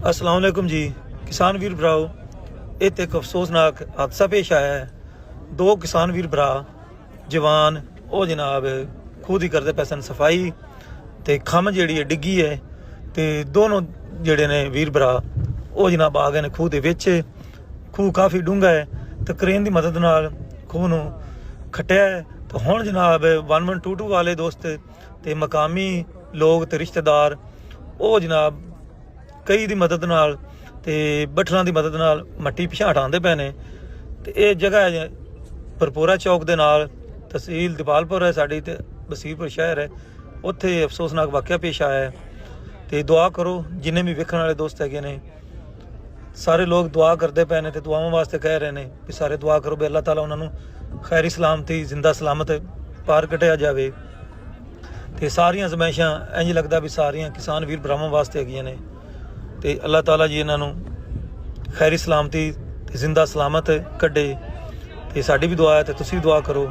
अस्सलाम वालेकुम जी। किसान वीर भराओ, इत्थे एक अफसोसनाक हादसा पेश आया है। दो किसान वीर भरा जवान वो जनाब खुद ही करते पे सन सफाई ते खम जिहड़ी है डिग्गी है ते दोनों जिहड़े ने वीर भरा वो जनाब आ गए ने खूह दे विच। खूह काफ़ी डूंगा है तो क्रेन की मदद नाल खूह नूं खट्टिया है। तो हुण जनाब 1122 वाले दोस्त ते मकामी लोग ते रिश्तेदार वो जनाब कई दी मदद नाल ते बठलां दी मदद नाल मट्टी पिछां हटांदे पए ने। ते ये जगह है परपोरा चौक दे नाल, तहसील दीपालपुर है साड़ी ते बसीरपुर शहर है, उत्थे अफसोसनाक वाक़या पेश आया है। ते दुआ करो जिन्ने भी वेखण वाले दोस्त हैगे ने, सारे लोग दुआ करते पे ने ते दुआवां वास्ते कह रहे ने कि सारे दुआ करो भी अल्लाह ताला उन्होंने खैरी सलामती जिंदा सलामत पार कटिया जाए। तो सारियां जमैशां इंज लगता भी सारियां किसान वीर भरावां वास्ते हैगियां ने। तो अल्लाह ताला जी इन्हों खैरी सलामती जिंदा सलामत कढे। तो साडी भी दुआ है तो तुसीं भी दुआ करो।